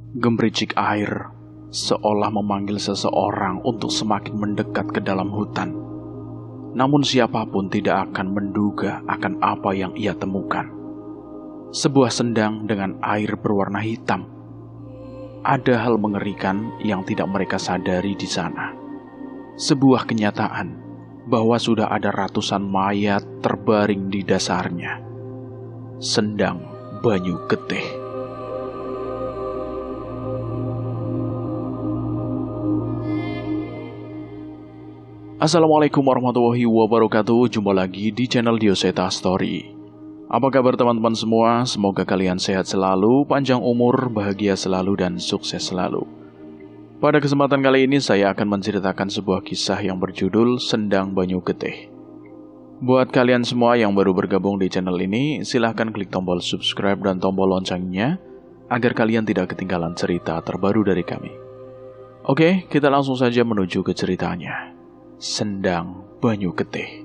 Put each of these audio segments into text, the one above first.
Gemericik air seolah memanggil seseorang untuk semakin mendekat ke dalam hutan. Namun siapapun tidak akan menduga akan apa yang ia temukan. Sebuah sendang dengan air berwarna hitam. Ada hal mengerikan yang tidak mereka sadari di sana. Sebuah kenyataan bahwa sudah ada ratusan mayat terbaring di dasarnya. Sendang Banyu Getih. Assalamualaikum warahmatullahi wabarakatuh. Jumpa lagi di channel Dioseta Story. Apa kabar teman-teman semua? Semoga kalian sehat selalu, panjang umur, bahagia selalu, dan sukses selalu. Pada kesempatan kali ini saya akan menceritakan sebuah kisah yang berjudul Sendang Banyu Getih. Buat kalian semua yang baru bergabung di channel ini, silahkan klik tombol subscribe dan tombol loncengnya agar kalian tidak ketinggalan cerita terbaru dari kami. Oke, kita langsung saja menuju ke ceritanya. Sendang Banyu Getih.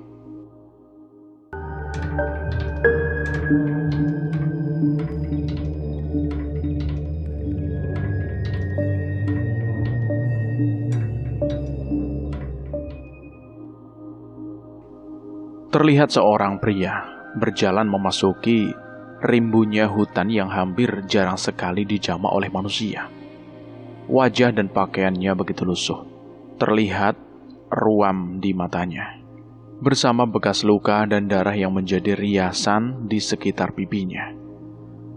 Terlihat seorang pria berjalan memasuki rimbunya hutan yang hampir jarang sekali dijamah oleh manusia. Wajah dan pakaiannya begitu lusuh. Terlihat ruam di matanya, bersama bekas luka dan darah yang menjadi riasan di sekitar pipinya.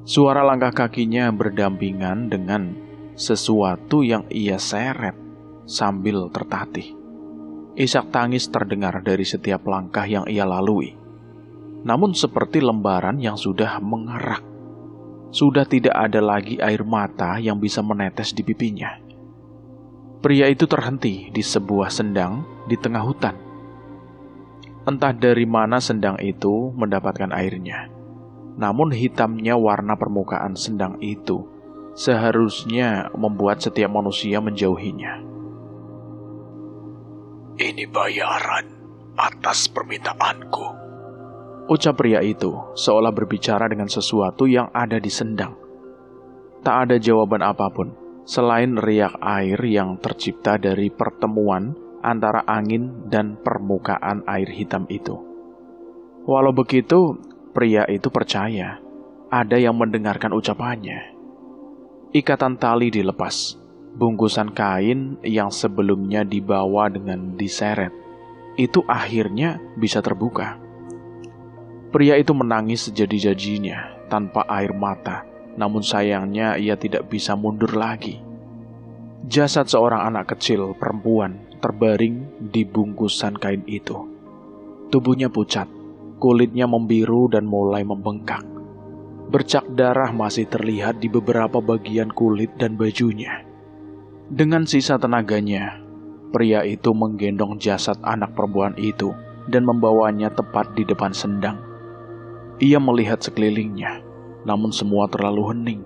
Suara langkah kakinya berdampingan dengan sesuatu yang ia seret sambil tertatih. Isak tangis terdengar dari setiap langkah yang ia lalui. Namun seperti lembaran yang sudah mengerak, sudah tidak ada lagi air mata yang bisa menetes di pipinya. Pria itu terhenti di sebuah sendang di tengah hutan. Entah dari mana sendang itu mendapatkan airnya. Namun hitamnya warna permukaan sendang itu seharusnya membuat setiap manusia menjauhinya. "Ini bayaran atas permintaanku," ucap pria itu seolah berbicara dengan sesuatu yang ada di sendang. Tak ada jawaban apapun selain riak air yang tercipta dari pertemuan antara angin dan permukaan air hitam itu. Walau begitu, pria itu percaya ada yang mendengarkan ucapannya. Ikatan tali dilepas, bungkusan kain yang sebelumnya dibawa dengan diseret, itu akhirnya bisa terbuka. Pria itu menangis sejadi-jadinya tanpa air mata. Namun sayangnya ia tidak bisa mundur lagi. Jasad seorang anak kecil perempuan terbaring di bungkusan kain itu. Tubuhnya pucat, kulitnya membiru dan mulai membengkak. Bercak darah masih terlihat di beberapa bagian kulit dan bajunya. Dengan sisa tenaganya, pria itu menggendong jasad anak perempuan itu dan membawanya tepat di depan sendang. Ia melihat sekelilingnya. Namun semua terlalu hening.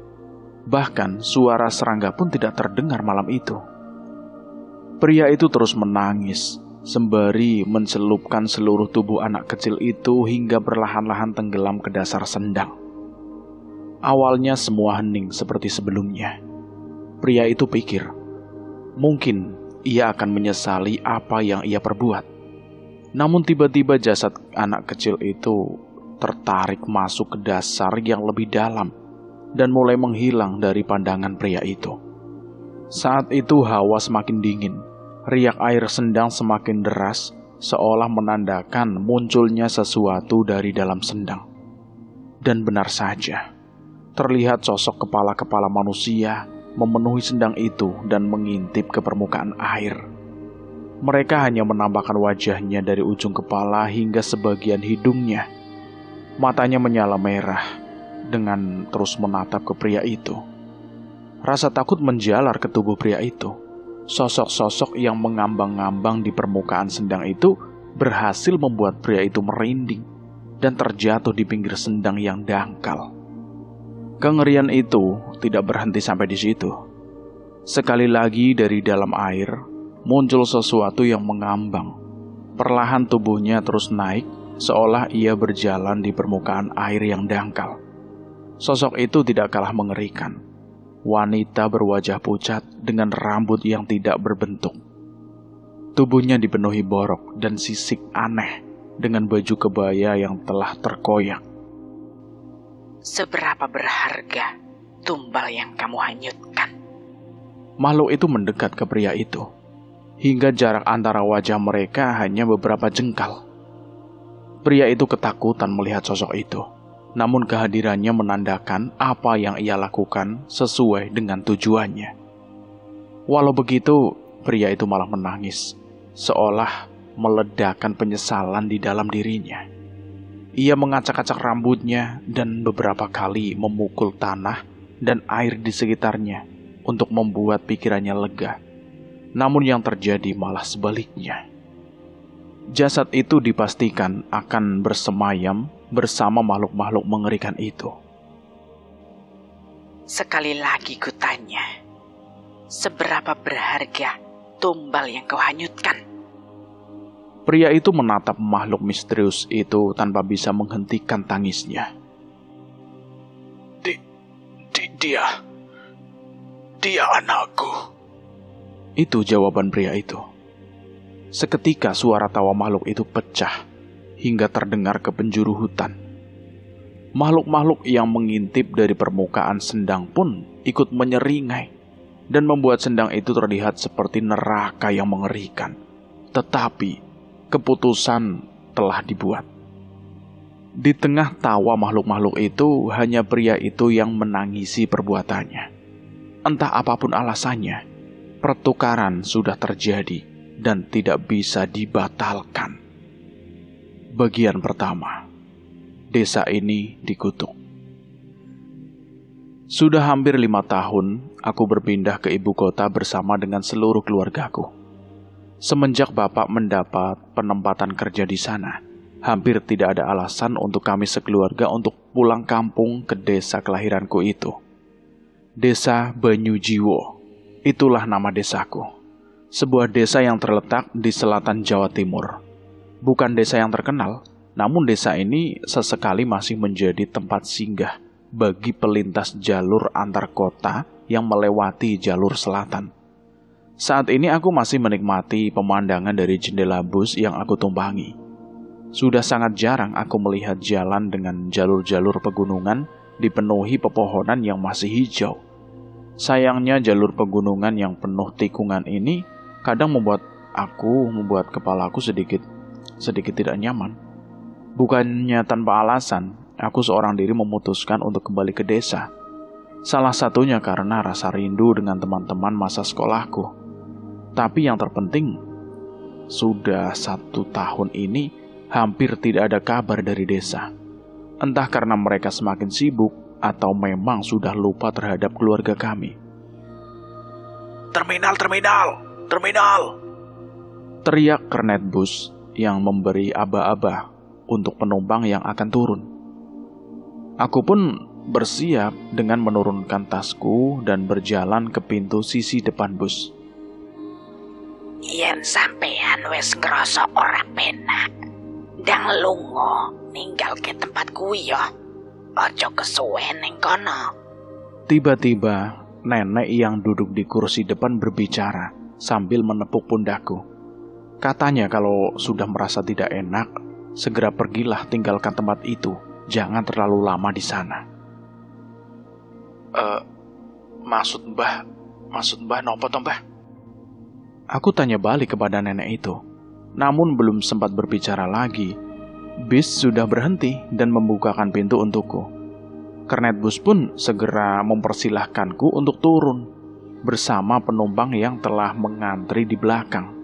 Bahkan suara serangga pun tidak terdengar malam itu. Pria itu terus menangis, sembari mencelupkan seluruh tubuh anak kecil itu hingga perlahan-lahan tenggelam ke dasar sendang. Awalnya semua hening seperti sebelumnya. Pria itu pikir, mungkin ia akan menyesali apa yang ia perbuat. Namun tiba-tiba jasad anak kecil itu tertarik masuk ke dasar yang lebih dalam dan mulai menghilang dari pandangan pria itu. Saat itu hawa semakin dingin, riak air sendang semakin deras, seolah menandakan munculnya sesuatu dari dalam sendang. Dan benar saja, terlihat sosok kepala-kepala manusia memenuhi sendang itu dan mengintip ke permukaan air. Mereka hanya menampakkan wajahnya dari ujung kepala hingga sebagian hidungnya. Matanya menyala merah dengan terus menatap ke pria itu. Rasa takut menjalar ke tubuh pria itu. Sosok-sosok yang mengambang-ngambang di permukaan sendang itu berhasil membuat pria itu merinding dan terjatuh di pinggir sendang yang dangkal. Kengerian itu tidak berhenti sampai di situ. Sekali lagi dari dalam air muncul sesuatu yang mengambang. Perlahan tubuhnya terus naik, seolah ia berjalan di permukaan air yang dangkal. Sosok itu tidak kalah mengerikan. wanita berwajah pucat dengan rambut yang tidak berbentuk. Tubuhnya dipenuhi borok dan sisik aneh dengan baju kebaya yang telah terkoyak. Seberapa berharga tumbal yang kamu hanyutkan? Makhluk itu mendekat ke pria itu, hingga jarak antara wajah mereka hanya beberapa jengkal. Pria itu ketakutan melihat sosok itu, namun kehadirannya menandakan apa yang ia lakukan sesuai dengan tujuannya. Walau begitu, pria itu malah menangis, seolah meledakkan penyesalan di dalam dirinya. Ia mengacak-acak rambutnya dan beberapa kali memukul tanah dan air di sekitarnya untuk membuat pikirannya lega. Namun yang terjadi malah sebaliknya. Jasad itu dipastikan akan bersemayam bersama makhluk-makhluk mengerikan itu. Sekali lagi kutanya, seberapa berharga tumbal yang kau hanyutkan? Pria itu menatap makhluk misterius itu tanpa bisa menghentikan tangisnya. Dia anakku. Itu jawaban pria itu. Seketika suara tawa makhluk itu pecah hingga terdengar ke penjuru hutan. Makhluk-makhluk yang mengintip dari permukaan sendang pun ikut menyeringai dan membuat sendang itu terlihat seperti neraka yang mengerikan. Tetapi keputusan telah dibuat. Di tengah tawa makhluk-makhluk itu, hanya pria itu yang menangisi perbuatannya. Entah apapun alasannya, pertukaran sudah terjadi dan tidak bisa dibatalkan. Bagian pertama, desa ini dikutuk. Sudah hampir 5 tahun, aku berpindah ke ibu kota bersama dengan seluruh keluargaku. Semenjak bapak mendapat penempatan kerja di sana, hampir tidak ada alasan untuk kami sekeluarga untuk pulang kampung ke desa kelahiranku itu. Desa Banyujiwo, itulah nama desaku. Sebuah desa yang terletak di selatan Jawa Timur. Bukan desa yang terkenal, namun desa ini sesekali masih menjadi tempat singgah bagi pelintas jalur antar kota yang melewati jalur selatan. Saat ini aku masih menikmati pemandangan dari jendela bus yang aku tumpangi. Sudah sangat jarang aku melihat jalan dengan jalur-jalur pegunungan dipenuhi pepohonan yang masih hijau. Sayangnya jalur pegunungan yang penuh tikungan ini kadang membuat kepalaku sedikit tidak nyaman. Bukannya tanpa alasan, aku seorang diri memutuskan untuk kembali ke desa. Salah satunya karena rasa rindu dengan teman-teman masa sekolahku. Tapi yang terpenting, sudah 1 tahun ini hampir tidak ada kabar dari desa. Entah karena mereka semakin sibuk atau memang sudah lupa terhadap keluarga kami. Terminal. Teriak kernet bus yang memberi aba-aba untuk penumpang yang akan turun. Aku pun bersiap dengan menurunkan tasku dan berjalan ke pintu sisi depan bus. Yen sampean wis ngrasa ora penak ndang lunga ninggal ke tempat kuwi ya. Aja kesuwen ning kono. Tiba-tiba nenek yang duduk di kursi depan berbicara sambil menepuk pundakku. Katanya kalau sudah merasa tidak enak, segera pergilah tinggalkan tempat itu. Jangan terlalu lama di sana. Maksud mbah nopo toh mbah? Aku tanya balik kepada nenek itu. Namun belum sempat berbicara lagi, bis sudah berhenti dan membukakan pintu untukku. Kernet bus pun segera mempersilahkanku untuk turun bersama penumpang yang telah mengantri di belakang.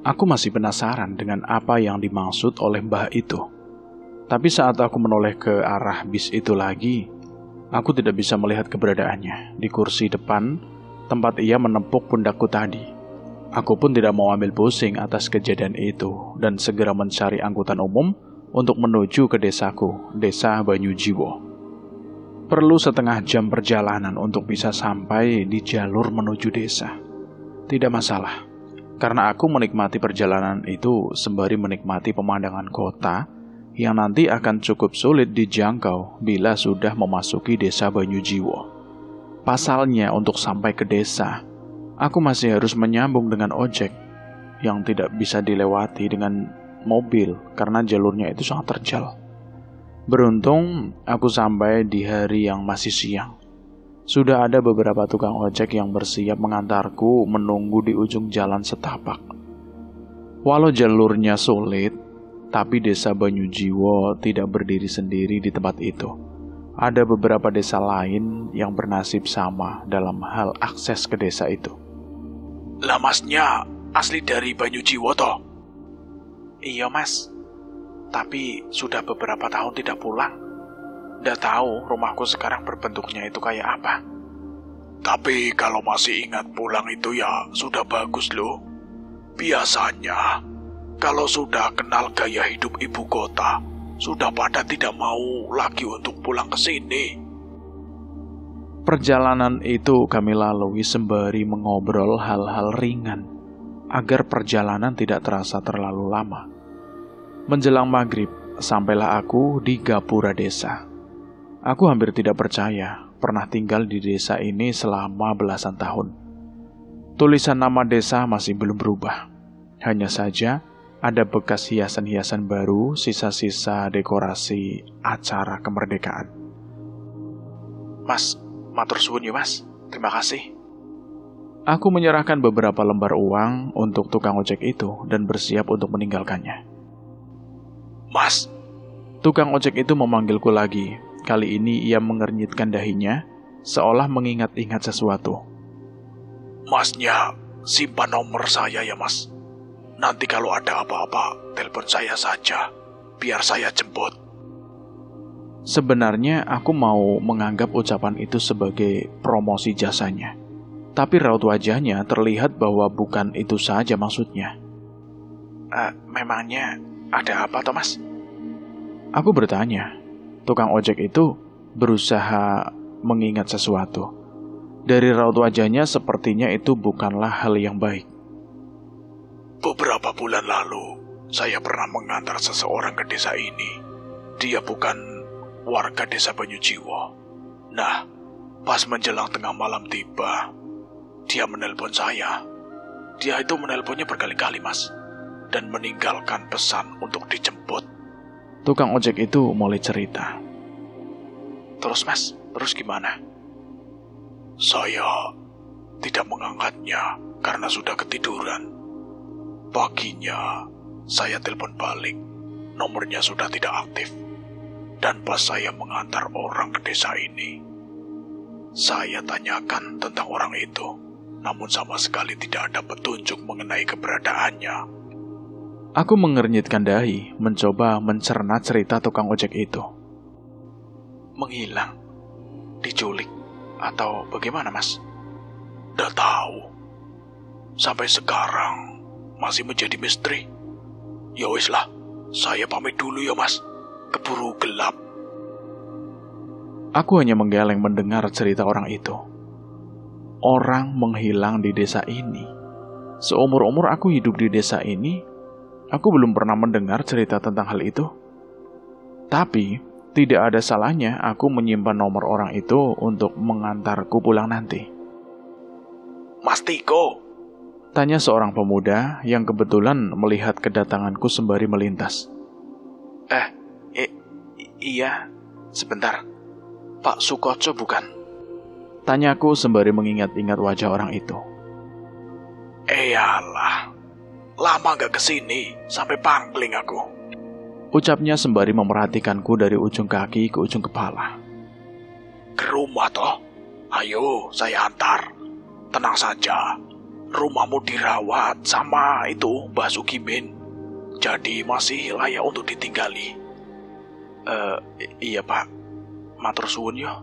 Aku masih penasaran dengan apa yang dimaksud oleh mbah itu. Tapi saat aku menoleh ke arah bis itu lagi, aku tidak bisa melihat keberadaannya di kursi depan tempat ia menepuk pundakku tadi. Aku pun tidak mau ambil pusing atas kejadian itu dan segera mencari angkutan umum untuk menuju ke desaku, desa Banyujiwo. Perlu setengah jam perjalanan untuk bisa sampai di jalur menuju desa. Tidak masalah, karena aku menikmati perjalanan itu sembari menikmati pemandangan kota yang nanti akan cukup sulit dijangkau bila sudah memasuki desa Banyujiwo. Pasalnya untuk sampai ke desa, aku masih harus menyambung dengan ojek yang tidak bisa dilewati dengan mobil karena jalurnya itu sangat terjal. Beruntung aku sampai di hari yang masih siang. Sudah ada beberapa tukang ojek yang bersiap mengantarku menunggu di ujung jalan setapak. Walau jalurnya sulit, tapi desa Banyujiwo tidak berdiri sendiri di tempat itu. Ada beberapa desa lain yang bernasib sama dalam hal akses ke desa itu. Lah masnya asli dari Banyujiwo toh? Iya mas, tapi sudah beberapa tahun tidak pulang. Nggak tahu rumahku sekarang berbentuknya itu kayak apa. Tapi kalau masih ingat pulang itu ya sudah bagus loh. Biasanya kalau sudah kenal gaya hidup ibu kota, sudah pada tidak mau lagi untuk pulang ke sini. Perjalanan itu kami lalui sembari mengobrol hal-hal ringan agar perjalanan tidak terasa terlalu lama. Menjelang maghrib, sampailah aku di gapura desa. Aku hampir tidak percaya pernah tinggal di desa ini selama belasan tahun. Tulisan nama desa masih belum berubah. Hanya saja ada bekas hiasan-hiasan baru, sisa-sisa dekorasi acara kemerdekaan. Mas, matur suwun ya mas. Terima kasih. Aku menyerahkan beberapa lembar uang untuk tukang ojek itu dan bersiap untuk meninggalkannya. Mas, tukang ojek itu memanggilku lagi. Kali ini ia mengernyitkan dahinya, seolah mengingat-ingat sesuatu. Masnya simpan nomor saya ya mas. Nanti kalau ada apa-apa, telepon saya saja, biar saya jemput. Sebenarnya aku mau menganggap ucapan itu sebagai promosi jasanya. Tapi raut wajahnya terlihat bahwa bukan itu saja maksudnya. Memangnya ada apa, Thomas? Aku bertanya. Tukang ojek itu berusaha mengingat sesuatu. Dari raut wajahnya sepertinya itu bukanlah hal yang baik. Beberapa bulan lalu, saya pernah mengantar seseorang ke desa ini. Dia bukan warga desa Banyujiwo. Nah, pas menjelang tengah malam tiba, dia menelpon saya. Dia itu menelponnya berkali-kali, Mas, dan meninggalkan pesan untuk dijemput. Tukang ojek itu mulai cerita. Terus mas, terus gimana? Saya tidak mengangkatnya karena sudah ketiduran. Paginya, saya telepon balik. Nomornya sudah tidak aktif. Dan pas saya mengantar orang ke desa ini, saya tanyakan tentang orang itu. Namun sama sekali tidak ada petunjuk mengenai keberadaannya. Aku mengernyitkan dahi, mencoba mencerna cerita tukang ojek itu. Menghilang? Diculik? Atau bagaimana, Mas? Nggak tahu. Sampai sekarang masih menjadi misteri. Ya wis lah, saya pamit dulu ya, Mas. Keburu gelap. Aku hanya menggeleng mendengar cerita orang itu. Orang menghilang di desa ini. Seumur-umur aku hidup di desa ini, aku belum pernah mendengar cerita tentang hal itu. Tapi, tidak ada salahnya aku menyimpan nomor orang itu untuk mengantarku pulang nanti. Mas Tiko? Tanya seorang pemuda yang kebetulan melihat kedatanganku sembari melintas. Iya, sebentar. Pak Sukoco bukan? Tanyaku sembari mengingat-ingat wajah orang itu. Eyalah. Lama gak kesini, sampai pangling aku. Ucapnya sembari memerhatikanku dari ujung kaki ke ujung kepala. Ke rumah toh? Ayo, saya antar. Tenang saja. Rumahmu dirawat sama itu Mbah Sugimin. Jadi masih layak untuk ditinggali. Iya pak. Matur suwun yo.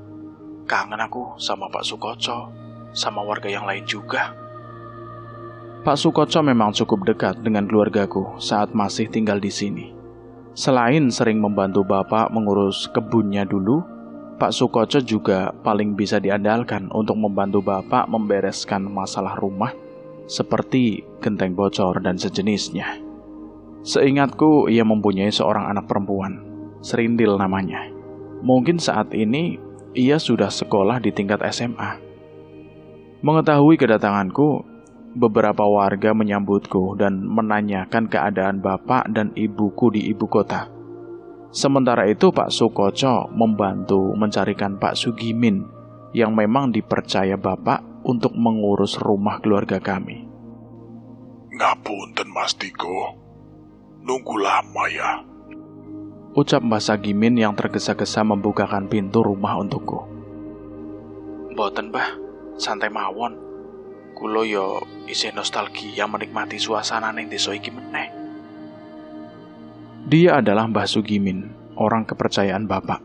Kangen aku sama Pak Sukoco, sama warga yang lain juga. Pak Sukoco memang cukup dekat dengan keluargaku saat masih tinggal di sini. Selain sering membantu bapak mengurus kebunnya dulu, Pak Sukoco juga paling bisa diandalkan untuk membantu bapak membereskan masalah rumah seperti genteng bocor dan sejenisnya. Seingatku, ia mempunyai seorang anak perempuan, Serindil namanya. Mungkin saat ini ia sudah sekolah di tingkat SMA Mengetahui kedatanganku, beberapa warga menyambutku dan menanyakan keadaan bapak dan ibuku di ibu kota. Sementara itu Pak Sukoco membantu mencarikan Pak Sugimin yang memang dipercaya bapak untuk mengurus rumah keluarga kami. Ngapunten Mas Diko, nunggu lama ya. Ucap Mbah Sagimin yang tergesa-gesa membukakan pintu rumah untukku. Mboten Mbah, santai mawon. Kulo yo isih nostalgia menikmati suasana ning desa iki meneh. Dia adalah Mbah Sugimin, orang kepercayaan bapak.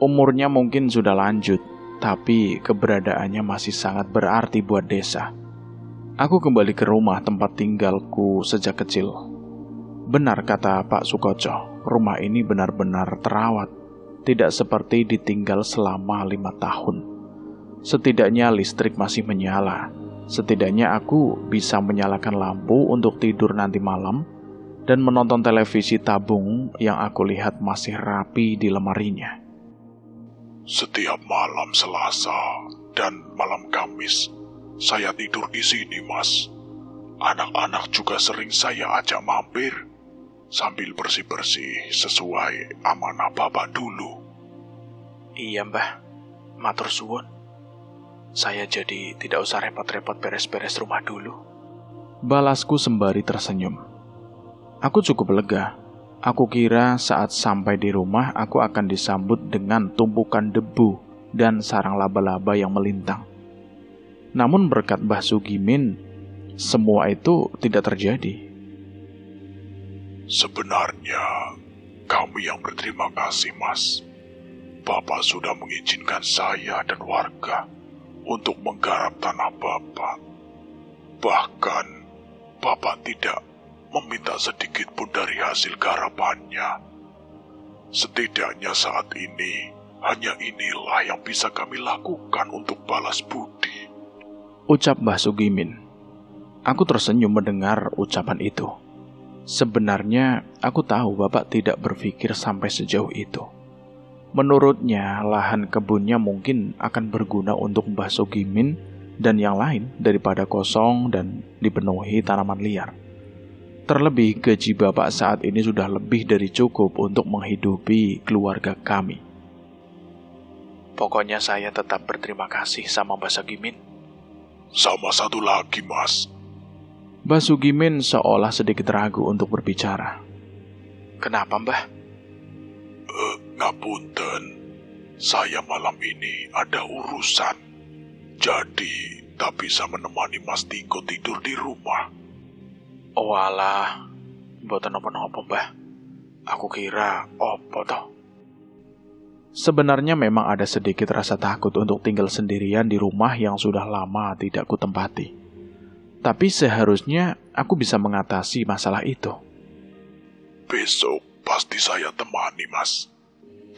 Umurnya mungkin sudah lanjut, tapi keberadaannya masih sangat berarti buat desa. Aku kembali ke rumah tempat tinggalku sejak kecil. Benar kata Pak Sukoco, rumah ini benar-benar terawat. Tidak seperti ditinggal selama 5 tahun. Setidaknya listrik masih menyala. Setidaknya aku bisa menyalakan lampu untuk tidur nanti malam dan menonton televisi tabung yang aku lihat masih rapi di lemarinya. Setiap malam Selasa dan malam Kamis, saya tidur di sini, Mas. Anak-anak juga sering saya ajak mampir sambil bersih-bersih sesuai amanah Bapak dulu. Iya, Mbah. Matur suwun. Saya jadi tidak usah repot-repot beres-beres rumah dulu. Balasku sembari tersenyum. Aku cukup lega. Aku kira saat sampai di rumah aku akan disambut dengan tumpukan debu dan sarang laba-laba yang melintang. Namun berkat Mbah Sugimin, semua itu tidak terjadi. Sebenarnya, kami yang berterima kasih, Mas. Bapak sudah mengizinkan saya dan warga untuk menggarap tanah Bapak. Bahkan, Bapak tidak meminta sedikit pun dari hasil garapannya. Setidaknya saat ini, hanya inilah yang bisa kami lakukan untuk balas budi. Ucap Mbah Sugimin. Aku tersenyum mendengar ucapan itu. Sebenarnya, aku tahu Bapak tidak berpikir sampai sejauh itu. Menurutnya, lahan kebunnya mungkin akan berguna untuk Mbah Sugimin dan yang lain daripada kosong dan dipenuhi tanaman liar. Terlebih, gaji Bapak saat ini sudah lebih dari cukup untuk menghidupi keluarga kami. Pokoknya saya tetap berterima kasih sama Mbah Sugimin. Sama satu lagi, Mas. Mbah Sugimin seolah sedikit ragu untuk berbicara. Kenapa, Mbah? Ngapunten, saya malam ini ada urusan. Jadi, tak bisa menemani Mas Diko tidur di rumah. Oh alah, mboten napa-napa, Mbah. Aku kira opo toh. Sebenarnya memang ada sedikit rasa takut untuk tinggal sendirian di rumah yang sudah lama tidak kutempati. Tapi seharusnya aku bisa mengatasi masalah itu. Besok pasti saya temani, Mas.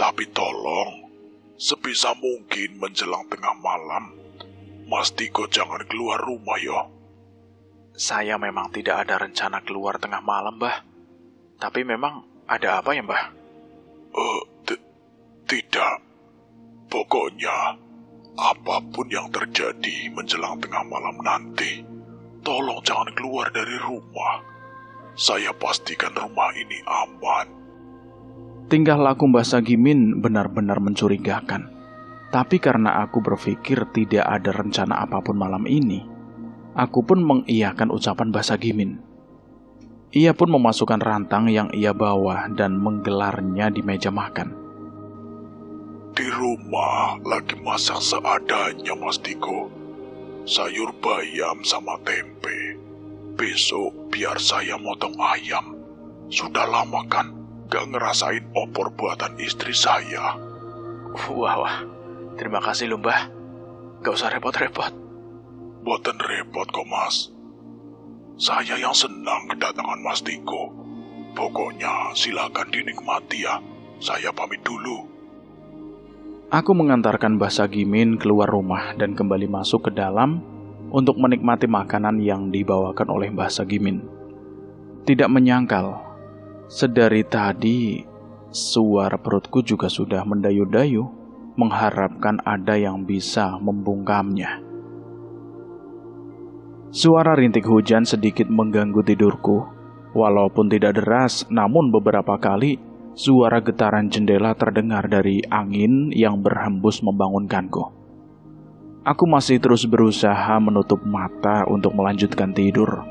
Tapi tolong, sebisa mungkin menjelang tengah malam, Mas Diko jangan keluar rumah ya. Saya memang tidak ada rencana keluar tengah malam, Mbah. Tapi memang ada apa ya, Mbah? Tidak. Pokoknya, apapun yang terjadi menjelang tengah malam nanti, tolong jangan keluar dari rumah. Saya pastikan rumah ini aman. Tingkah laku Mbah Sagimin benar-benar mencurigakan. Tapi karena aku berpikir tidak ada rencana apapun malam ini, aku pun mengiyakan ucapan Mbah Sagimin. Ia pun memasukkan rantang yang ia bawa dan menggelarnya di meja makan. Di rumah lagi masak seadanya, Mas Diko. Sayur bayam sama tempe. Besok biar saya motong ayam. Sudah lama kan gak ngerasain opor buatan istri saya. Wah, terima kasih loh, Mbah. Gak usah repot-repot. Buatan repot kok, Mas. Saya yang senang kedatangan Mas Diko. Pokoknya silakan dinikmati ya. Saya pamit dulu. Aku mengantarkan Mbah Sagimin keluar rumah dan kembali masuk ke dalam untuk menikmati makanan yang dibawakan oleh Mbah Sagimin. Tidak menyangkal, sedari tadi suara perutku juga sudah mendayu-dayu, mengharapkan ada yang bisa membungkamnya. Suara rintik hujan sedikit mengganggu tidurku. Walaupun tidak deras, namun beberapa kali suara getaran jendela terdengar dari angin yang berhembus membangunkanku. Aku masih terus berusaha menutup mata untuk melanjutkan tidur.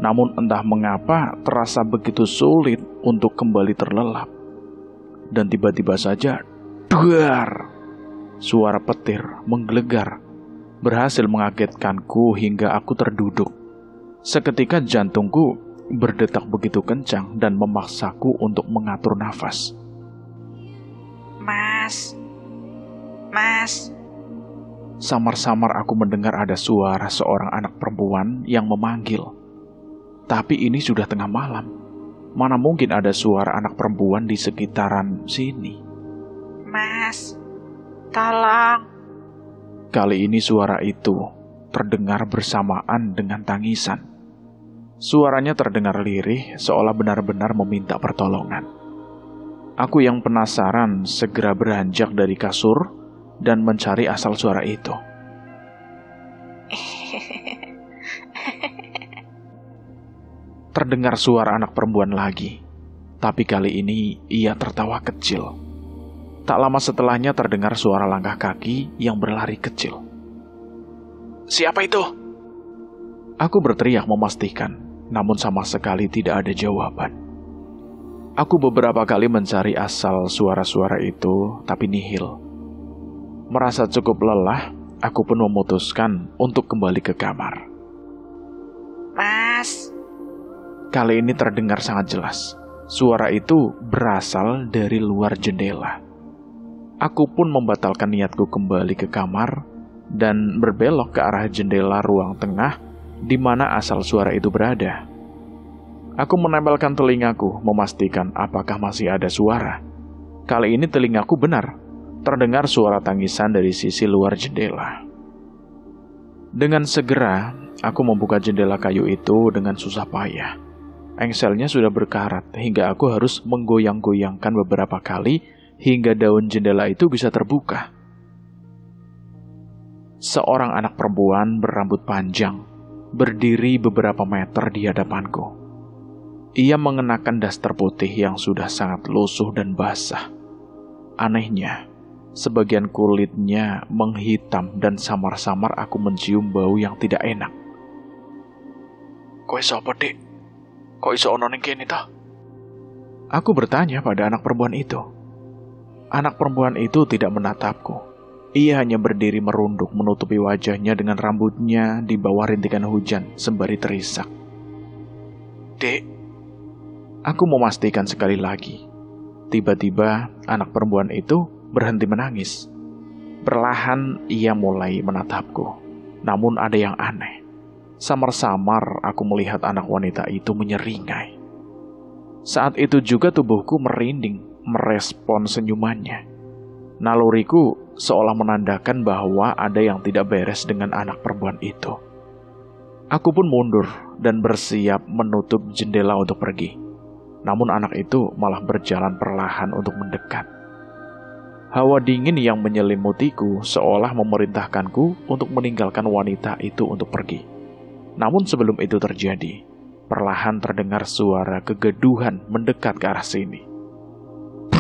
Namun entah mengapa terasa begitu sulit untuk kembali terlelap. Dan tiba-tiba saja, duar! Suara petir menggelegar, berhasil mengagetkanku hingga aku terduduk. Seketika jantungku berdetak begitu kencang dan memaksaku untuk mengatur nafas. Mas. Samar-samar aku mendengar ada suara seorang anak perempuan yang memanggil. Tapi ini sudah tengah malam. Mana mungkin ada suara anak perempuan di sekitaran sini? Mas, tolong. Kali ini suara itu terdengar bersamaan dengan tangisan. Suaranya terdengar lirih, seolah benar-benar meminta pertolongan. Aku yang penasaran segera beranjak dari kasur dan mencari asal suara itu. Terdengar suara anak perempuan lagi, tapi kali ini ia tertawa kecil. Tak lama setelahnya terdengar suara langkah kaki yang berlari kecil. Siapa itu? Aku berteriak memastikan, namun sama sekali tidak ada jawaban. Aku beberapa kali mencari asal suara-suara itu, tapi nihil. Merasa cukup lelah, aku pun memutuskan untuk kembali ke kamar. Mas. Kali ini terdengar sangat jelas. Suara itu berasal dari luar jendela. Aku pun membatalkan niatku kembali ke kamar dan berbelok ke arah jendela ruang tengah di mana asal suara itu berada. Aku menempelkan telingaku memastikan apakah masih ada suara. Kali ini telingaku benar. Terdengar suara tangisan dari sisi luar jendela. Dengan segera, aku membuka jendela kayu itu dengan susah payah. Engselnya sudah berkarat hingga aku harus menggoyang-goyangkan beberapa kali hingga daun jendela itu bisa terbuka. Seorang anak perempuan berambut panjang berdiri beberapa meter di hadapanku. Ia mengenakan daster putih yang sudah sangat lusuh dan basah. Anehnya, sebagian kulitnya menghitam dan samar-samar aku mencium bau yang tidak enak. Kowe sapa, Dik? Kok iso ono ning kene ta? Aku bertanya pada anak perempuan itu. Anak perempuan itu tidak menatapku. Ia hanya berdiri merunduk menutupi wajahnya dengan rambutnya di bawah rintikan hujan sembari terisak. Dek. Aku memastikan sekali lagi. Tiba-tiba anak perempuan itu berhenti menangis. Perlahan ia mulai menatapku. Namun ada yang aneh. Samar-samar aku melihat anak wanita itu menyeringai. Saat itu juga tubuhku merinding merespon senyumannya. Naluriku seolah menandakan bahwa ada yang tidak beres dengan anak perempuan itu. Aku pun mundur dan bersiap menutup jendela untuk pergi. Namun anak itu malah berjalan perlahan untuk mendekat. Hawa dingin yang menyelimutiku seolah memerintahkanku untuk meninggalkan wanita itu untuk pergi. Namun sebelum itu terjadi, perlahan terdengar suara kegaduhan mendekat ke arah sini.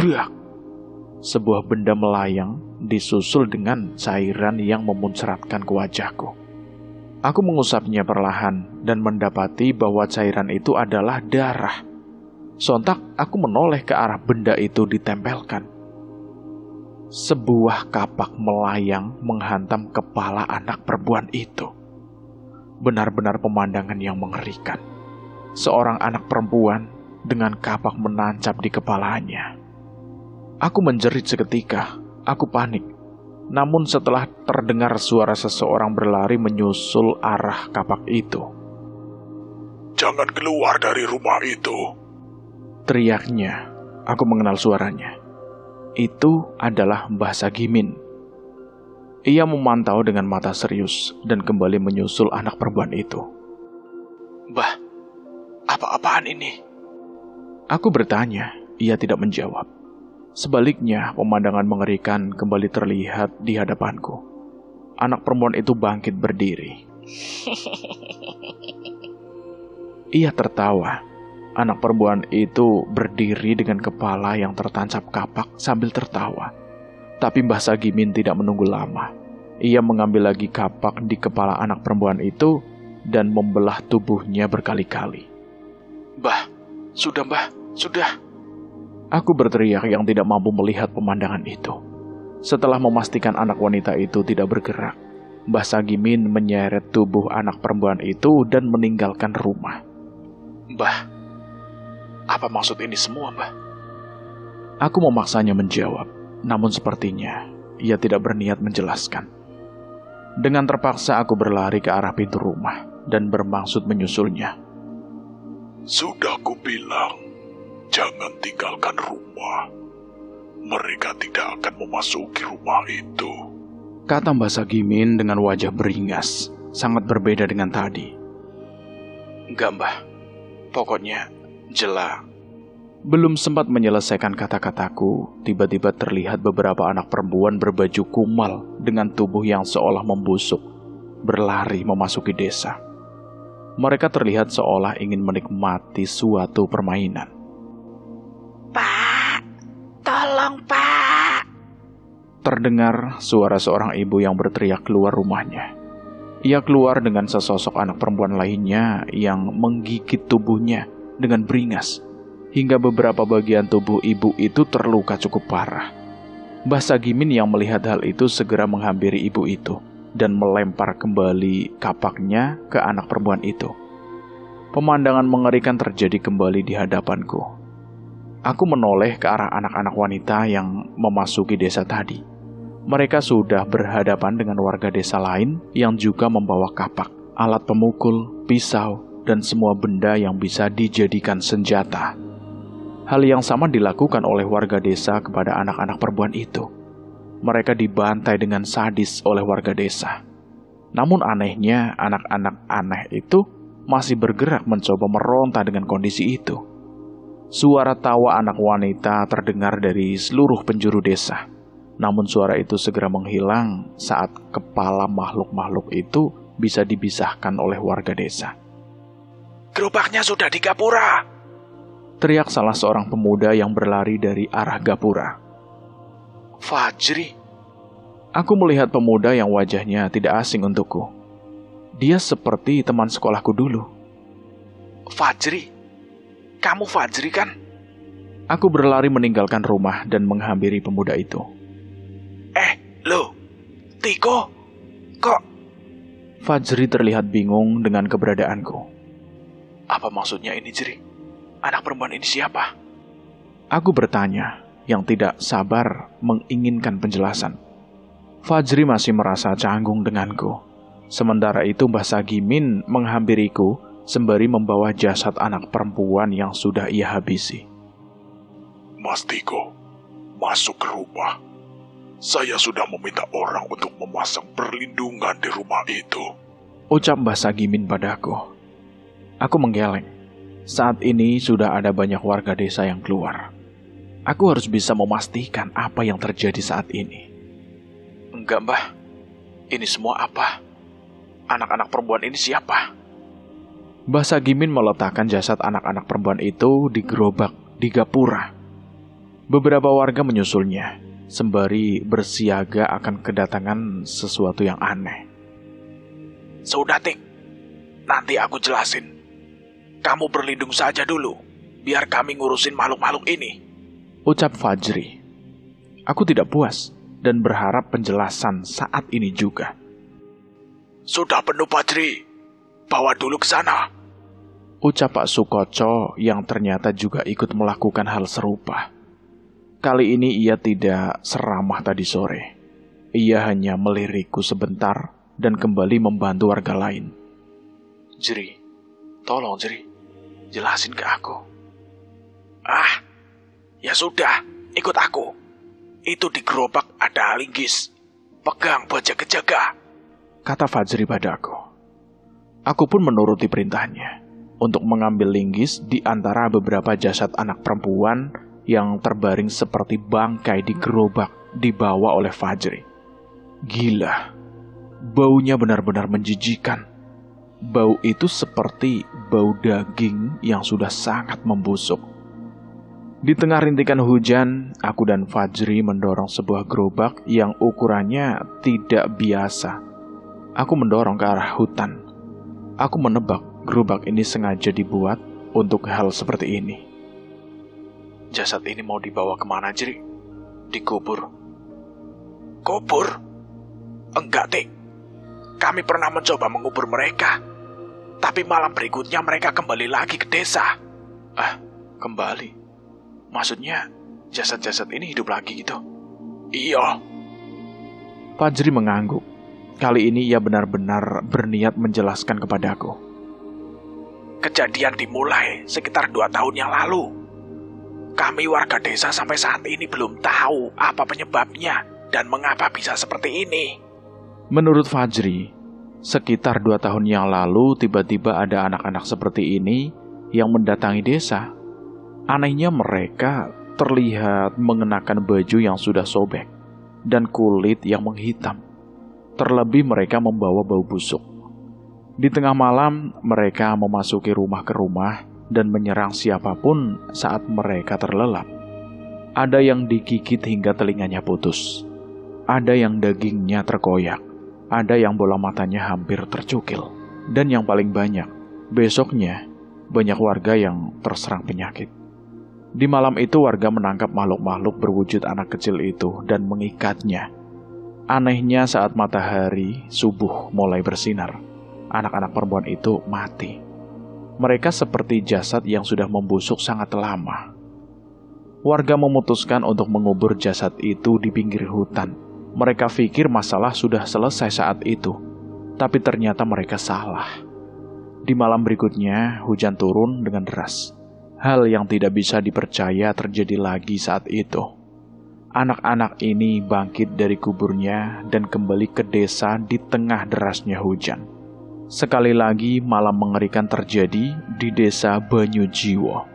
Brak! Sebuah benda melayang disusul dengan cairan yang memuncratkan ke wajahku. Aku mengusapnya perlahan dan mendapati bahwa cairan itu adalah darah. Sontak aku menoleh ke arah benda itu ditempelkan. Sebuah kapak melayang menghantam kepala anak perempuan itu. Benar-benar pemandangan yang mengerikan. Seorang anak perempuan dengan kapak menancap di kepalanya. Aku menjerit seketika. Aku panik. Namun setelah terdengar suara seseorang berlari menyusul arah kapak itu. Jangan keluar dari rumah itu. Teriaknya. Aku mengenal suaranya. Itu adalah Mbah Sagimin. Ia memantau dengan mata serius dan kembali menyusul anak perempuan itu. Mbah, apa-apaan ini? Aku bertanya, ia tidak menjawab. Sebaliknya, pemandangan mengerikan kembali terlihat di hadapanku. Anak perempuan itu bangkit berdiri. Ia tertawa. Anak perempuan itu berdiri dengan kepala yang tertancap kapak sambil tertawa. Tapi Mbah Sagimin tidak menunggu lama. Ia mengambil lagi kapak di kepala anak perempuan itu dan membelah tubuhnya berkali-kali. Mbah, sudah Mbah, sudah. Aku berteriak yang tidak mampu melihat pemandangan itu. Setelah memastikan anak wanita itu tidak bergerak, Mbah Sagimin menyeret tubuh anak perempuan itu dan meninggalkan rumah. Mbah, apa maksud ini semua, Mbah? Aku memaksanya menjawab, namun sepertinya ia tidak berniat menjelaskan. Dengan terpaksa aku berlari ke arah pintu rumah dan bermaksud menyusulnya. Sudah kubilang, jangan tinggalkan rumah. Mereka tidak akan memasuki rumah itu, kata Mbah Sagimin dengan wajah beringas, sangat berbeda dengan tadi. Enggak, Mbah. Pokoknya jelas. Belum sempat menyelesaikan kata-kataku, tiba-tiba terlihat beberapa anak perempuan berbaju kumal dengan tubuh yang seolah membusuk, berlari memasuki desa. Mereka terlihat seolah ingin menikmati suatu permainan. Pak, tolong Pak. Terdengar suara seorang ibu yang berteriak keluar rumahnya. Ia keluar dengan sesosok anak perempuan lainnya yang menggigit tubuhnya dengan beringas, hingga beberapa bagian tubuh ibu itu terluka cukup parah. Mbah Sagimin yang melihat hal itu segera menghampiri ibu itu dan melempar kembali kapaknya ke anak perempuan itu. Pemandangan mengerikan terjadi kembali di hadapanku. Aku menoleh ke arah anak-anak wanita yang memasuki desa tadi. Mereka sudah berhadapan dengan warga desa lain yang juga membawa kapak, alat pemukul, pisau, dan semua benda yang bisa dijadikan senjata. Hal yang sama dilakukan oleh warga desa kepada anak-anak perempuan itu. Mereka dibantai dengan sadis oleh warga desa. Namun anehnya, anak-anak aneh itu masih bergerak mencoba meronta dengan kondisi itu. Suara tawa anak wanita terdengar dari seluruh penjuru desa. Namun suara itu segera menghilang saat kepala makhluk-makhluk itu bisa dipisahkan oleh warga desa. Gerobaknya sudah di Gapura, teriak salah seorang pemuda yang berlari dari arah Gapura. Fajri. Aku melihat pemuda yang wajahnya tidak asing untukku. Dia seperti teman sekolahku dulu. Fajri? Kamu Fajri kan? Aku berlari meninggalkan rumah dan menghampiri pemuda itu. Loh, Tiko, kok? Fajri terlihat bingung dengan keberadaanku. Apa maksudnya ini, Jri? Anak perempuan ini siapa? Aku bertanya, yang tidak sabar menginginkan penjelasan. Fajri masih merasa canggung denganku. Sementara itu Mbah Sagimin menghampiriku sembari membawa jasad anak perempuan yang sudah ia habisi. Mas Tiko, masuk ke rumah. Saya sudah meminta orang untuk memasang perlindungan di rumah itu, ucap Mbah Sagimin padaku. Aku menggeleng. Saat ini sudah ada banyak warga desa yang keluar. Aku harus bisa memastikan apa yang terjadi saat ini. Enggak, Mbah. Ini semua apa? Anak-anak perempuan ini siapa? Mbah Sagimin meletakkan jasad anak-anak perempuan itu di gerobak di Gapura. Beberapa warga menyusulnya, sembari bersiaga akan kedatangan sesuatu yang aneh. Sudah, Tik. Nanti aku jelasin. Kamu berlindung saja dulu, biar kami ngurusin makhluk-makhluk ini, ucap Fajri. Aku tidak puas dan berharap penjelasan saat ini juga. Sudah penuh, Fajri. Bawa dulu ke sana, ucap Pak Sukoco yang ternyata juga ikut melakukan hal serupa. Kali ini ia tidak seramah tadi sore. Ia hanya melirikku sebentar dan kembali membantu warga lain. Jri, tolong Jri, jelasin ke aku. Ya sudah, ikut aku. Itu di gerobak ada linggis. Pegang buat jaga-jaga, kata Fajri padaku. Aku pun menuruti perintahnya untuk mengambil linggis di antara beberapa jasad anak perempuan yang terbaring seperti bangkai di gerobak dibawa oleh Fajri. Gila, baunya benar-benar menjijikan Bau itu seperti bau daging yang sudah sangat membusuk. Di tengah rintikan hujan, aku dan Fajri mendorong sebuah gerobak yang ukurannya tidak biasa. Aku mendorong ke arah hutan. Aku menebak gerobak ini sengaja dibuat untuk hal seperti ini. Jasad ini mau dibawa kemana, Jri? Dikubur. Kubur? Enggak, Tik. Kami pernah mencoba mengubur mereka. Tapi malam berikutnya mereka kembali lagi ke desa. Kembali? Maksudnya jasad-jasad ini hidup lagi gitu? Iya. Fajri mengangguk. Kali ini ia benar-benar berniat menjelaskan kepadaku. Kejadian dimulai sekitar 2 tahun yang lalu. Kami warga desa sampai saat ini belum tahu apa penyebabnya dan mengapa bisa seperti ini. Menurut Fajri, sekitar 2 tahun yang lalu tiba-tiba ada anak-anak seperti ini yang mendatangi desa. Anehnya mereka terlihat mengenakan baju yang sudah sobek dan kulit yang menghitam. Terlebih mereka membawa bau busuk. Di tengah malam mereka memasuki rumah ke rumah dan menyerang siapapun saat mereka terlelap. Ada yang digigit hingga telinganya putus. Ada yang dagingnya terkoyak. Ada yang bola matanya hampir tercukil. Dan yang paling banyak, besoknya banyak warga yang terserang penyakit. Di malam itu warga menangkap makhluk-makhluk berwujud anak kecil itu dan mengikatnya. Anehnya saat matahari subuh mulai bersinar, anak-anak perempuan itu mati. Mereka seperti jasad yang sudah membusuk sangat lama. Warga memutuskan untuk mengubur jasad itu di pinggir hutan. Mereka pikir masalah sudah selesai saat itu, tapi ternyata mereka salah. Di malam berikutnya, hujan turun dengan deras. Hal yang tidak bisa dipercaya terjadi lagi saat itu. Anak-anak ini bangkit dari kuburnya dan kembali ke desa di tengah derasnya hujan. Sekali lagi malam mengerikan terjadi di desa Banyujiwo.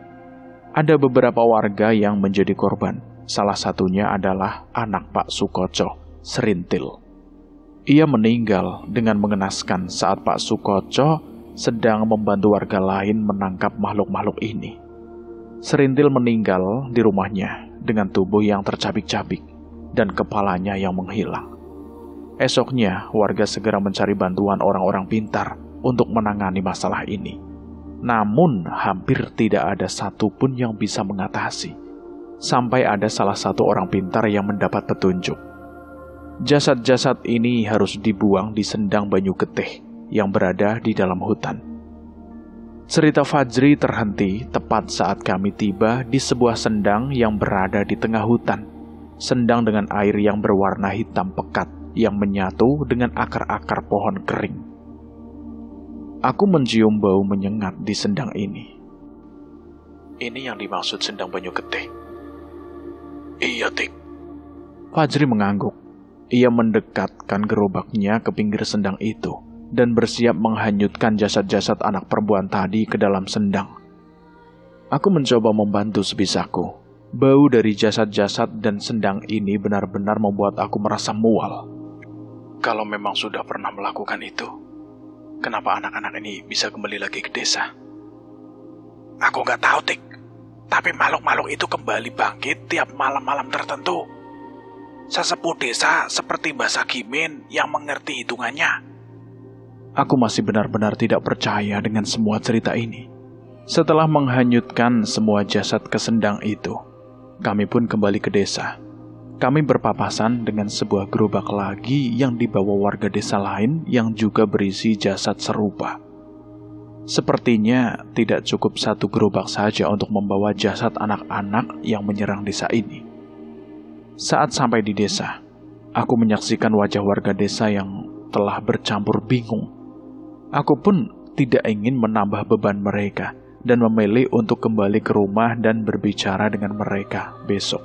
Ada beberapa warga yang menjadi korban. Salah satunya adalah anak Pak Sukoco, Serintil. Ia meninggal dengan mengenaskan saat Pak Sukoco sedang membantu warga lain menangkap makhluk-makhluk ini. Serintil meninggal di rumahnya dengan tubuh yang tercabik-cabik dan kepalanya yang menghilang. Esoknya, warga segera mencari bantuan orang-orang pintar untuk menangani masalah ini. Namun, hampir tidak ada satupun yang bisa mengatasi. Sampai ada salah satu orang pintar yang mendapat petunjuk. Jasad-jasad ini harus dibuang di Sendang Banyu Getih yang berada di dalam hutan. Cerita Fajri terhenti tepat saat kami tiba di sebuah sendang yang berada di tengah hutan. Sendang dengan air yang berwarna hitam pekat yang menyatu dengan akar-akar pohon kering. Aku mencium bau menyengat di sendang ini. Ini yang dimaksud Sendang Banyu Getih. Iya, Tik. Fajri mengangguk. Ia mendekatkan gerobaknya ke pinggir sendang itu dan bersiap menghanyutkan jasad-jasad anak perempuan tadi ke dalam sendang. Aku mencoba membantu sebisaku. Bau dari jasad-jasad dan sendang ini benar-benar membuat aku merasa mual. Kalau memang sudah pernah melakukan itu, kenapa anak-anak ini bisa kembali lagi ke desa? Aku nggak tahu, Tik. Tapi makhluk-makhluk itu kembali bangkit tiap malam-malam tertentu. Sesepuh desa seperti Mbak Sagimin yang mengerti hitungannya. Aku masih benar-benar tidak percaya dengan semua cerita ini. Setelah menghanyutkan semua jasad ke sendang itu, kami pun kembali ke desa. Kami berpapasan dengan sebuah gerobak lagi yang dibawa warga desa lain yang juga berisi jasad serupa. Sepertinya tidak cukup satu gerobak saja untuk membawa jasad anak-anak yang menyerang desa ini. Saat sampai di desa, aku menyaksikan wajah warga desa yang telah bercampur bingung. Aku pun tidak ingin menambah beban mereka dan memilih untuk kembali ke rumah dan berbicara dengan mereka besok.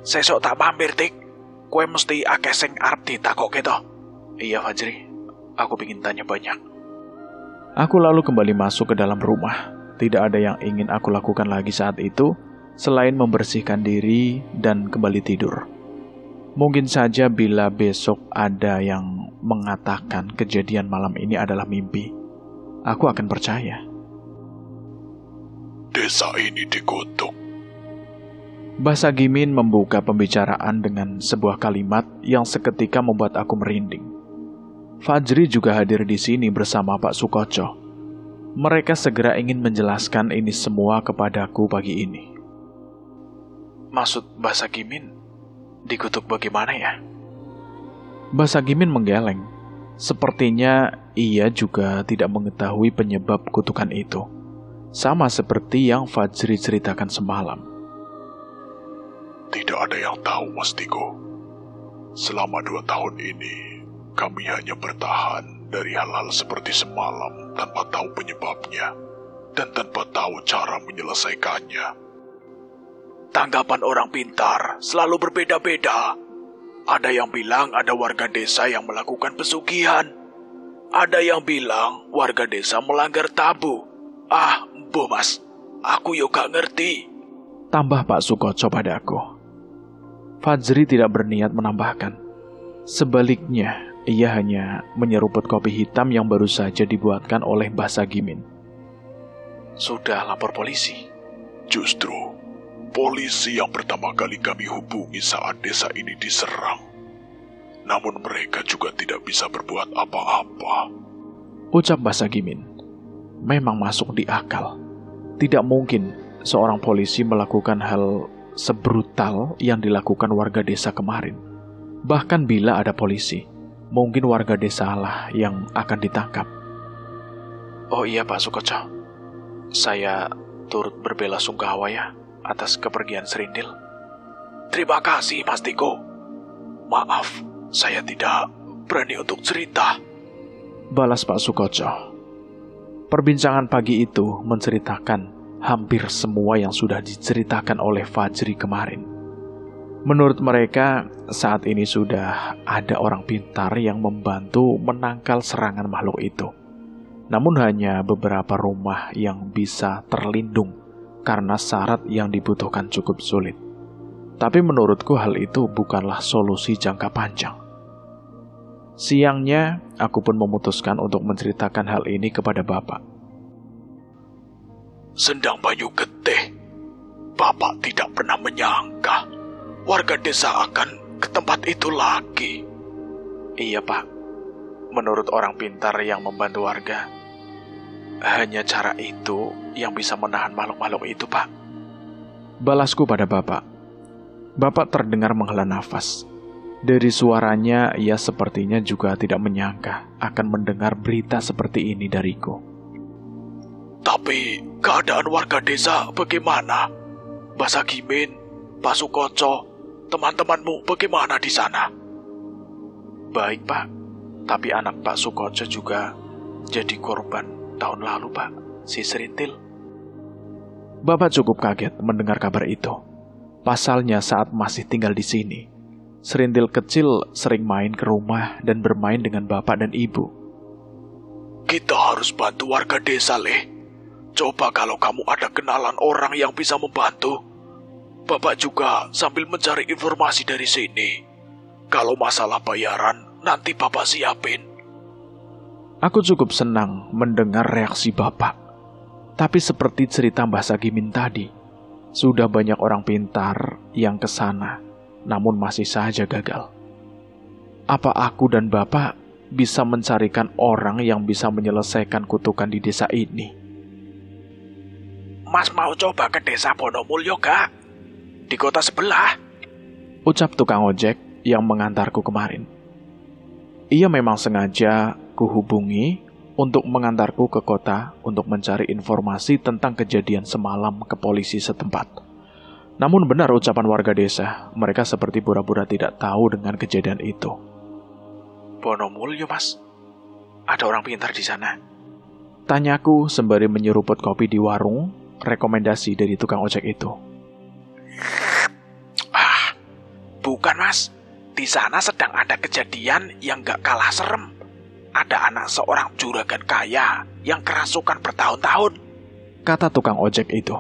Sesok tak mampir, Tik. Kue mesti akeh sing arep ditakok gitu. Iya, Fajri. Aku ingin tanya banyak. Aku lalu kembali masuk ke dalam rumah. Tidak ada yang ingin aku lakukan lagi saat itu selain membersihkan diri dan kembali tidur. Mungkin saja bila besok ada yang mengatakan kejadian malam ini adalah mimpi, aku akan percaya. Desa ini dikutuk. Mbah Sagimin membuka pembicaraan dengan sebuah kalimat yang seketika membuat aku merinding. Fajri juga hadir di sini bersama Pak Sukoco. Mereka segera ingin menjelaskan ini semua kepadaku pagi ini. Maksud Mbah Sagimin dikutuk bagaimana ya? Mbah Sagimin menggeleng. Sepertinya ia juga tidak mengetahui penyebab kutukan itu. Sama seperti yang Fajri ceritakan semalam. Tidak ada yang tahu, Mas Tiko. Selama 2 tahun ini, kami hanya bertahan dari hal-hal seperti semalam tanpa tahu penyebabnya dan tanpa tahu cara menyelesaikannya. Tanggapan orang pintar selalu berbeda-beda. Ada yang bilang ada warga desa yang melakukan pesugihan. Ada yang bilang warga desa melanggar tabu. Bo mas, aku yo gak ngerti. Tambah Pak Sukoco padaku. Fajri tidak berniat menambahkan. Sebaliknya, ia hanya menyeruput kopi hitam yang baru saja dibuatkan oleh Mbah Sagimin. Sudah lapor polisi? Justru, polisi yang pertama kali kami hubungi saat desa ini diserang. Namun mereka juga tidak bisa berbuat apa-apa. Ucap Mbah Sagimin. Memang masuk di akal. Tidak mungkin seorang polisi melakukan hal sebrutal yang dilakukan warga desa kemarin. Bahkan bila ada polisi, mungkin warga desa lah yang akan ditangkap. Oh iya Pak Sukoco, saya turut berbela-sungkawa ya atas kepergian Serindil. Terima kasih Mas Tiko. Maaf, saya tidak berani untuk cerita. Balas Pak Sukoco. Perbincangan pagi itu menceritakan hampir semua yang sudah diceritakan oleh Fajri kemarin. Menurut mereka, saat ini sudah ada orang pintar yang membantu menangkal serangan makhluk itu. Namun hanya beberapa rumah yang bisa terlindung karena syarat yang dibutuhkan cukup sulit. Tapi menurutku hal itu bukanlah solusi jangka panjang. Siangnya, aku pun memutuskan untuk menceritakan hal ini kepada Bapak. Sendang Banyu Getih, Bapak tidak pernah menyangka warga desa akan ke tempat itu lagi. Iya Pak, menurut orang pintar yang membantu warga, hanya cara itu yang bisa menahan makhluk-makhluk itu Pak. Balasku pada Bapak. Bapak terdengar menghela nafas. Dari suaranya, ia sepertinya juga tidak menyangka akan mendengar berita seperti ini dariku. Tapi keadaan warga desa bagaimana? Mbah Sagimin, Pak Sukoco, teman-temanmu bagaimana di sana? Baik Pak, tapi anak Pak Sukoco juga jadi korban tahun lalu Pak, si Serindil. Bapak cukup kaget mendengar kabar itu. Pasalnya saat masih tinggal di sini, Serindil kecil sering main ke rumah dan bermain dengan bapak dan ibu. Kita harus bantu warga desa, Leh. Coba kalau kamu ada kenalan orang yang bisa membantu. Bapak juga sambil mencari informasi dari sini. Kalau masalah bayaran, nanti Bapak siapin. Aku cukup senang mendengar reaksi Bapak. Tapi seperti cerita Mbah Sagimin tadi, sudah banyak orang pintar yang kesana, namun masih saja gagal. Apa aku dan Bapak bisa mencarikan orang yang bisa menyelesaikan kutukan di desa ini? Mas mau coba ke desa Bonomulyo gak? Di kota sebelah. Ucap tukang ojek yang mengantarku kemarin. Ia memang sengaja kuhubungi untuk mengantarku ke kota untuk mencari informasi tentang kejadian semalam ke polisi setempat. Namun benar ucapan warga desa, mereka seperti pura-pura tidak tahu dengan kejadian itu. Bonomulyo Mas, ada orang pintar di sana? Tanyaku sembari menyeruput kopi di warung, rekomendasi dari tukang ojek itu. Bukan Mas, di sana sedang ada kejadian yang gak kalah serem. Ada anak seorang juragan kaya yang kerasukan bertahun-tahun, kata tukang ojek itu.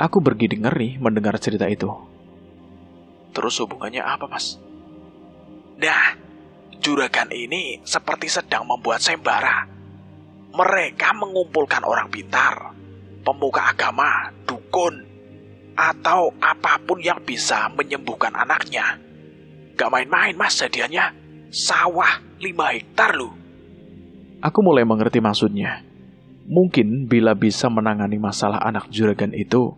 Aku bergidik ngeri mendengar cerita itu. Terus hubungannya apa, Mas? Nah, juragan ini seperti sedang membuat sembara. Mereka mengumpulkan orang pintar, pemuka agama, dukun, atau apapun yang bisa menyembuhkan anaknya. Gak main-main mas hadiahnya, sawah 5 hektar loh. Aku mulai mengerti maksudnya. Mungkin bila bisa menangani masalah anak juragan itu,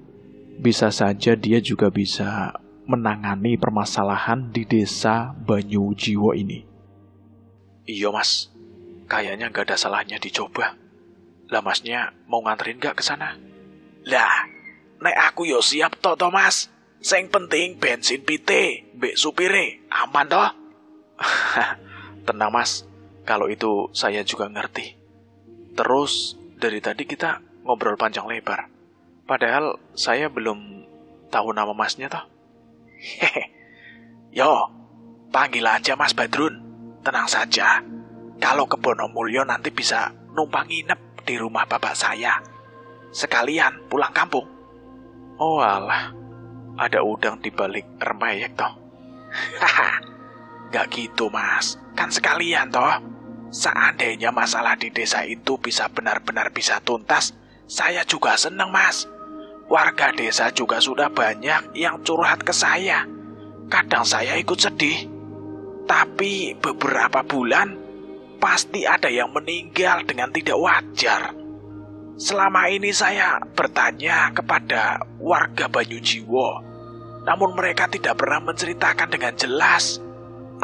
bisa saja dia juga bisa menangani permasalahan di desa Banyujiwo ini. Iya mas, kayaknya gak ada salahnya dicoba. Lah masnya mau nganterin gak ke sana? Lah, nek aku yo siap toh mas. Sing penting bensin pite, mbek supire, aman toh? Tenang mas, kalau itu saya juga ngerti. Terus dari tadi kita ngobrol panjang lebar. Padahal saya belum tahu nama masnya toh. Hehe. Yo, panggil aja Mas Badrun. Tenang saja. Kalau ke Bonomulyo nanti bisa numpang nginep di rumah bapak saya. Sekalian pulang kampung. Oh alah, ada udang di balik rempeyek toh. Haha. Gak gitu mas, kan sekalian toh. Seandainya masalah di desa itu bisa benar-benar bisa tuntas, saya juga seneng mas. Warga desa juga sudah banyak yang curhat ke saya. Kadang saya ikut sedih. Tapi beberapa bulan pasti ada yang meninggal dengan tidak wajar. Selama ini saya bertanya kepada warga Banyujiwo, namun mereka tidak pernah menceritakan dengan jelas.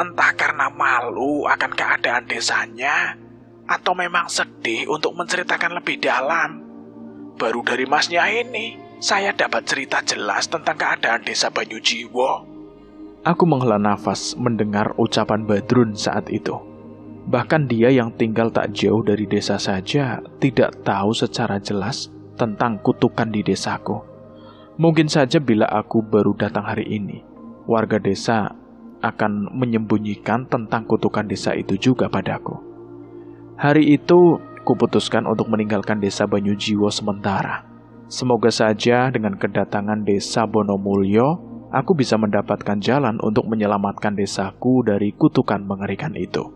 Entah karena malu akan keadaan desanya, atau memang sedih untuk menceritakan lebih dalam. Baru dari masnya ini, saya dapat cerita jelas tentang keadaan desa Banyujiwo. Aku menghela nafas mendengar ucapan Badrun saat itu. Bahkan dia yang tinggal tak jauh dari desa saja tidak tahu secara jelas tentang kutukan di desaku. Mungkin saja bila aku baru datang hari ini, warga desa akan menyembunyikan tentang kutukan desa itu juga padaku. Hari itu, kuputuskan untuk meninggalkan desa Banyujiwo sementara. Semoga saja dengan kedatangan desa Bonomulyo, aku bisa mendapatkan jalan untuk menyelamatkan desaku dari kutukan mengerikan itu.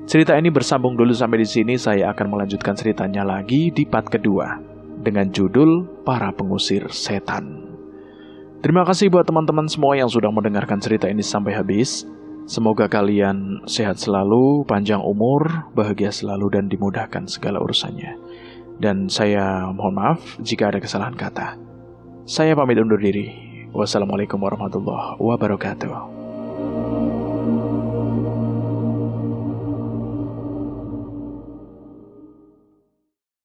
Cerita ini bersambung dulu sampai di sini. Saya akan melanjutkan ceritanya lagi di part kedua dengan judul Para Pengusir Setan. Terima kasih buat teman-teman semua yang sudah mendengarkan cerita ini sampai habis. Semoga kalian sehat selalu, panjang umur, bahagia selalu, dan dimudahkan segala urusannya. Dan saya mohon maaf jika ada kesalahan kata. Saya pamit undur diri. Wassalamualaikum warahmatullahi wabarakatuh.